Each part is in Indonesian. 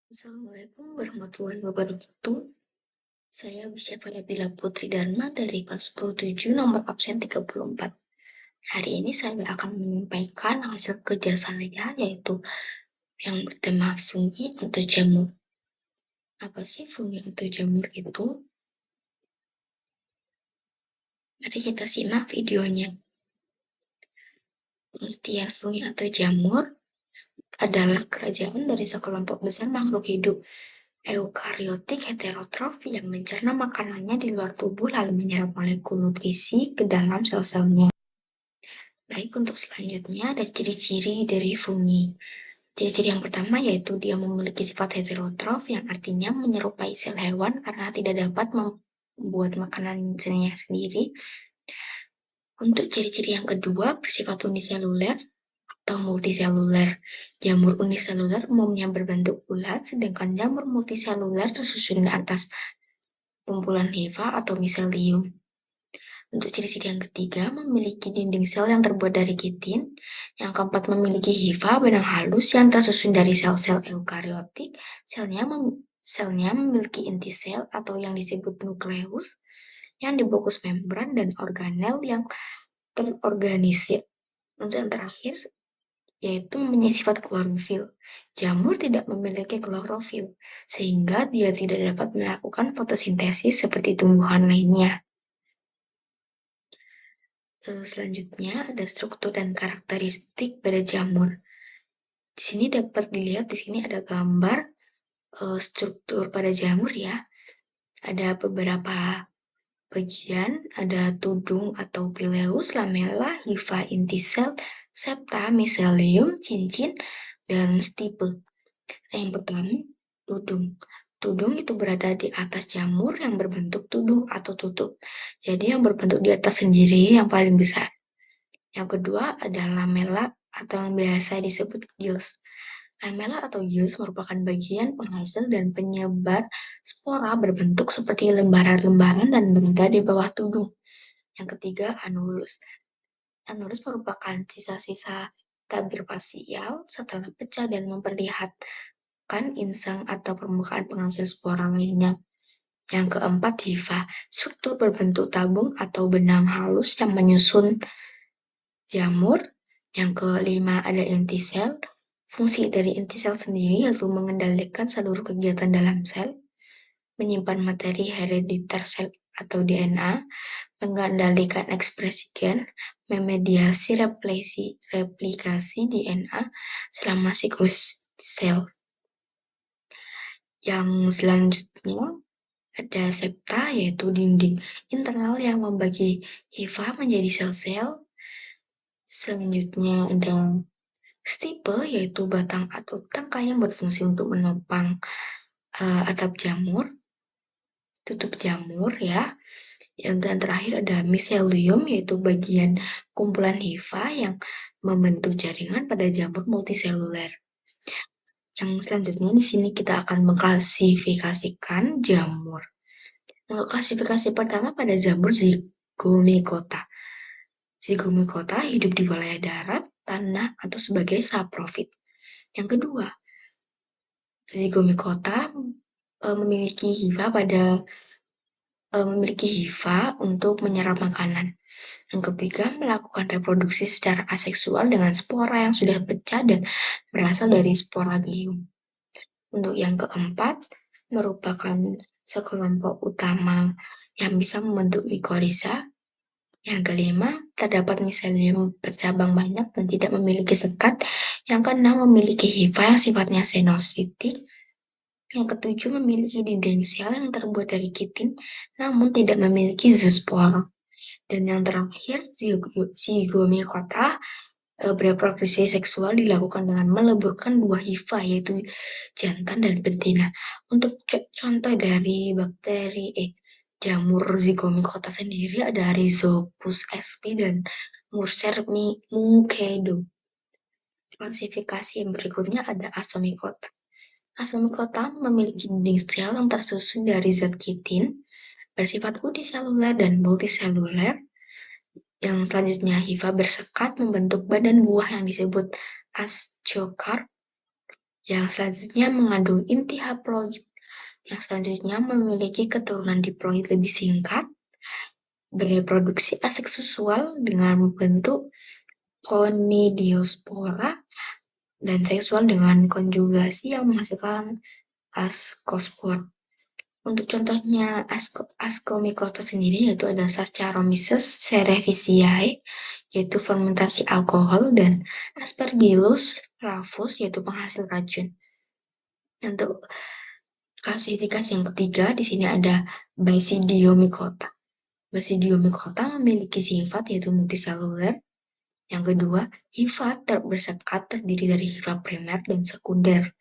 Assalamualaikum warahmatullahi wabarakatuh. Saya Bisya Faradila Putri Dharma dari kelas 10-7 nomor absen 34. Hari ini saya akan menyampaikan hasil kerja saya yaitu yang bertema fungi atau jamur. Apa sih fungi atau jamur itu? Mari kita simak videonya. Pengertian fungi atau jamur adalah kerajaan dari sekelompok besar makhluk hidup eukariotik heterotrof yang mencerna makanannya di luar tubuh lalu menyerap molekul nutrisi ke dalam sel-selnya. Baik, untuk selanjutnya ada ciri-ciri dari fungi. Ciri-ciri yang pertama yaitu dia memiliki sifat heterotrof yang artinya menyerupai sel hewan karena tidak dapat membuat makanannya sendiri. Untuk ciri-ciri yang kedua bersifat uniseluler atau multiseluler. Jamur uniseluler umumnya berbentuk bulat, sedangkan jamur multiseluler tersusun di atas kumpulan hifa atau miselium. Untuk ciri-ciri yang ketiga, memiliki dinding sel yang terbuat dari kitin. Yang keempat, memiliki hifa benang halus yang tersusun dari sel-sel eukariotik. Selnya memiliki inti sel atau yang disebut nukleus, yang dibungkus membran dan organel yang terorganisir. Untuk yang terakhir, yaitu mempunyai sifat klorofil. Jamur tidak memiliki klorofil, sehingga dia tidak dapat melakukan fotosintesis seperti tumbuhan lainnya. Selanjutnya ada struktur dan karakteristik pada jamur. Di sini dapat dilihat, di sini ada gambar struktur pada jamur ya. Ada beberapa bagian, ada tudung atau pileus, lamella, hifa, inti sel, septa, miselium, cincin, dan stipe. Yang pertama, tudung. Tudung itu berada di atas jamur yang berbentuk tudung atau tutup. Jadi yang berbentuk di atas sendiri yang paling besar. Yang kedua ada lamella atau yang biasa disebut gills. Lamella atau gills merupakan bagian penghasil dan penyebar spora berbentuk seperti lembaran-lembaran dan berada di bawah tudung. Yang ketiga anulus. Anulus merupakan sisa-sisa tabir fasial setelah pecah dan memperlihatkan insang atau permukaan penghasil spora lainnya. Yang keempat hifa, struktur berbentuk tabung atau benang halus yang menyusun jamur. Yang kelima ada inti sel. Fungsi dari inti sel sendiri yaitu mengendalikan seluruh kegiatan dalam sel, menyimpan materi herediter sel atau DNA, mengendalikan ekspresi gen, memediasi replikasi DNA selama siklus sel. Yang selanjutnya ada septa, yaitu dinding internal yang membagi hifa menjadi sel-sel. Selanjutnya ada stipe, yaitu batang atau tangkai yang berfungsi untuk menopang atap jamur, tutup jamur ya. Yang terakhir ada miselium, yaitu bagian kumpulan hifa yang membentuk jaringan pada jamur multiseluler. Yang selanjutnya di sini kita akan mengklasifikasikan jamur. Untuk klasifikasi pertama pada jamur zygomicota. Zygomicota hidup di wilayah darat, tanah, atau sebagai saprofit. Yang kedua, zygomicota memiliki hifa untuk menyerap makanan. Yang ketiga, melakukan reproduksi secara aseksual dengan spora yang sudah pecah dan berasal dari sporangium. Untuk yang keempat, merupakan sekelompok utama yang bisa membentuk mikoriza. Yang kelima, terdapat miselium bercabang banyak dan tidak memiliki sekat. Yang keenam, memiliki hifa yang sifatnya senositik. Yang ketujuh, memiliki dinding sel yang terbuat dari kitin, namun tidak memiliki zoospora. Dan yang terakhir, zygomicota bereproduksi seksual dilakukan dengan meleburkan dua hifa, yaitu jantan dan betina. Untuk contoh dari jamur zygomicota sendiri ada Rhizopus sp dan Murser mukedo. Klasifikasi yang berikutnya ada Asomicota. Asomicota memiliki dinding sel yang tersusun dari zat kitin, bersifat uniseluler dan multiseluler. Yang selanjutnya hifa bersekat membentuk badan buah yang disebut ascocarp. Yang selanjutnya mengandung inti haploid. Yang selanjutnya memiliki keturunan diploid lebih singkat, bereproduksi aseksual dengan bentuk konidiospora, dan seksual dengan konjugasi yang menghasilkan askospor. Untuk contohnya Ascomycota sendiri yaitu ada Saccharomyces cerevisiae yaitu fermentasi alkohol, dan Aspergillus flavus yaitu penghasil racun. Untuk klasifikasi yang ketiga di sini ada Basidiomycota. Basidiomycota memiliki sifat yaitu multiseluler. Yang kedua, hifa bersekat terdiri dari hifa primer dan sekunder,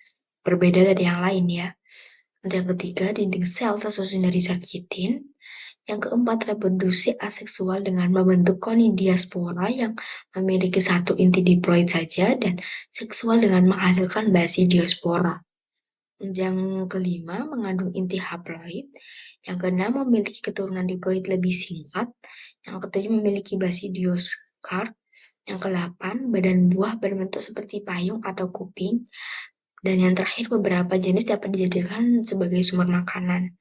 berbeda dari yang lain ya. Untuk yang ketiga, dinding sel tersusun dari zat kitin. Yang keempat, reproduksi aseksual dengan membentuk conidiaspora yang memiliki satu inti diploid saja, dan seksual dengan menghasilkan basidiospora. Yang kelima, mengandung inti haploid. Yang keenam, memiliki keturunan diploid lebih singkat. Yang ketujuh, memiliki basidioskart. Yang kedelapan, badan buah berbentuk seperti payung atau kuping. Dan yang terakhir, beberapa jenis dapat dijadikan sebagai sumber makanan.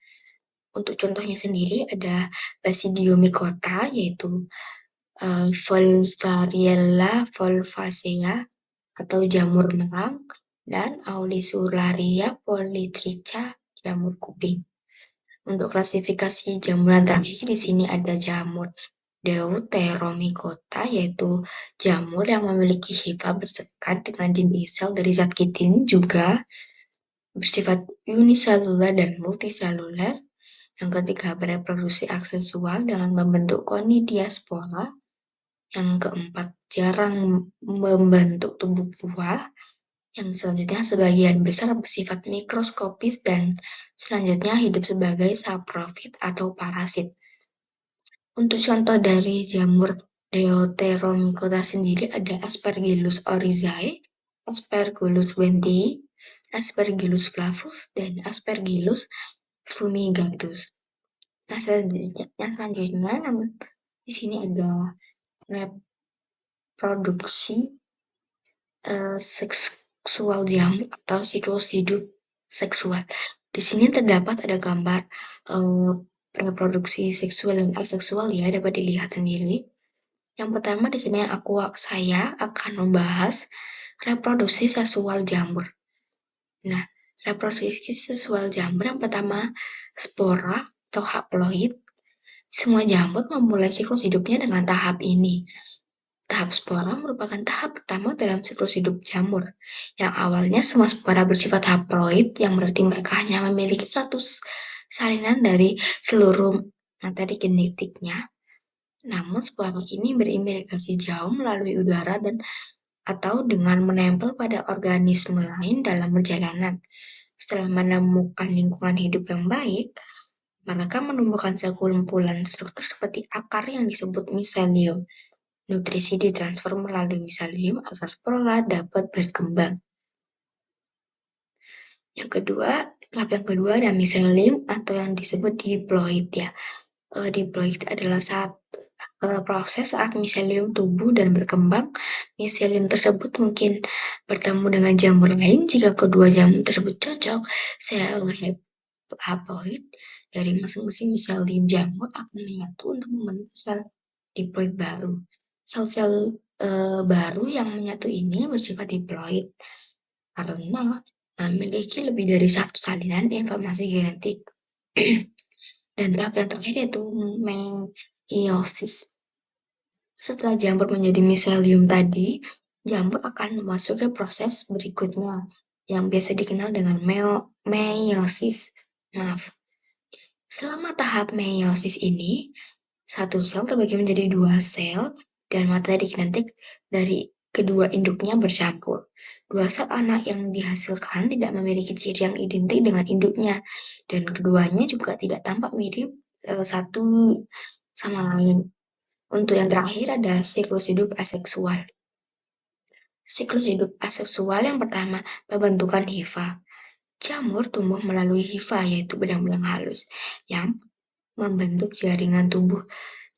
Untuk contohnya sendiri ada Basidiomycota, yaitu Volvariella volvacea atau jamur merang, dan Aulisularia polytricha, jamur kuping. Untuk klasifikasi jamuran terakhir di sini ada jamur Deuteromycota, yaitu jamur yang memiliki hifa bersekat dengan dinding sel dari zat kitin, juga bersifat uniseluler dan multiseluler. Yang ketiga, bereproduksi aksesual dengan membentuk conidiaspora. Yang keempat, jarang membentuk tubuh buah. Yang selanjutnya sebagian besar bersifat mikroskopis, dan selanjutnya hidup sebagai saprofit atau parasit. Untuk contoh dari jamur Deuteromycota sendiri ada Aspergillus oryzae, Aspergillus wentii, Aspergillus flavus, dan Aspergillus fumigatus. Yang selanjutnya di sini ada reproduksi seksual jamur atau siklus hidup seksual. Di sini terdapat ada gambar reproduksi seksual dan aseksual ya, dapat dilihat sendiri. Yang pertama di sini saya akan membahas reproduksi seksual jamur. Nah, reproduksi seksual jamur yang pertama spora atau haploid. Semua jamur memulai siklus hidupnya dengan tahap ini. Tahap spora merupakan tahap pertama dalam siklus hidup jamur, yang awalnya semua spora bersifat haploid, yang berarti mereka hanya memiliki satu salinan dari seluruh materi genetiknya. Namun spora ini berimigrasi jauh melalui udara atau dengan menempel pada organisme lain dalam perjalanan. Setelah menemukan lingkungan hidup yang baik, mereka menumbuhkan sekumpulan struktur seperti akar yang disebut miselium. Nutrisi ditransfer melalui miselium agar spora dapat berkembang. Tahap yang kedua ada miselium atau yang disebut diploid ya. Diploid adalah proses saat miselium tumbuh dan berkembang. Miselium tersebut mungkin bertemu dengan jamur lain. Jika kedua jamur tersebut cocok, sel haploid dari masing-masing miselium jamur akan menyatu untuk membentuk sel diploid baru. Sel-sel baru yang menyatu ini bersifat diploid karena memiliki lebih dari satu salinan informasi genetik. Dan tahap yang terakhir yaitu meiosis. Setelah jamur menjadi miselium tadi, jamur akan memasuki proses berikutnya yang biasa dikenal dengan meiosis. Selama tahap meiosis ini, satu sel terbagi menjadi dua sel dan materi genetik dari kedua induknya bercampur. Dua sel anak yang dihasilkan tidak memiliki ciri yang identik dengan induknya, dan keduanya juga tidak tampak mirip satu sama lain. Untuk yang terakhir ada siklus hidup aseksual. Siklus hidup aseksual yang pertama, pembentukan hifa. Jamur tumbuh melalui hifa, yaitu benang-benang halus, yang membentuk jaringan tubuh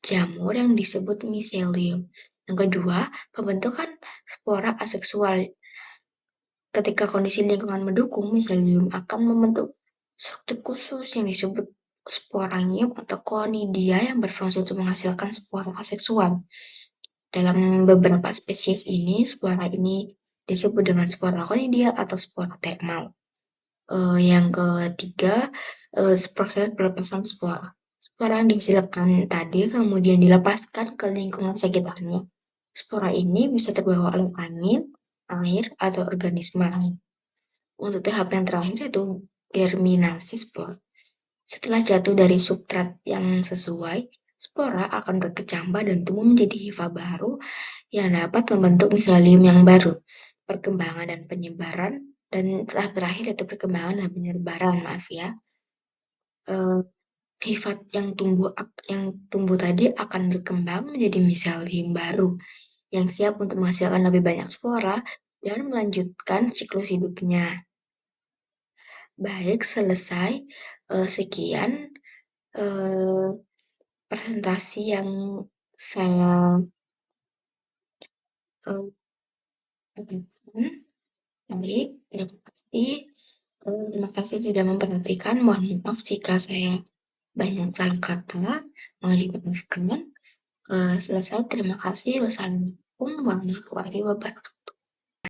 jamur yang disebut miselium. Yang kedua, pembentukan spora aseksual. Ketika kondisi lingkungan mendukung, miselium akan membentuk struktur khusus yang disebut sporangium atau konidia yang berfungsi untuk menghasilkan spora aseksual. Dalam beberapa spesies ini, spora ini disebut dengan spora konidia atau spora termal. Yang ketiga, proses pelepasan spora. Spora yang dihasilkan tadi kemudian dilepaskan ke lingkungan sekitarnya. Spora ini bisa terbawa oleh angin, air, atau organisme lain. Untuk tahap yang terakhir yaitu germinasi spora. Setelah jatuh dari substrat yang sesuai, spora akan berkecambah dan tumbuh menjadi hifa baru yang dapat membentuk miselium yang baru. Perkembangan dan penyebaran, dan tahap terakhir yaitu perkembangan dan penyebaran, maaf ya. Hifat yang tumbuh tadi akan berkembang menjadi miselium baru yang siap untuk menghasilkan lebih banyak spora dan melanjutkan siklus hidupnya. Baik, selesai. Sekian presentasi yang saya lakukan. Baik, terima kasih. Terima kasih sudah memperhatikan. Mohon maaf jika saya banyak salah kata. Mohon dimaafkan. Selesai. Terima kasih. Wassalamualaikum warahmatullahi wabarakatuh.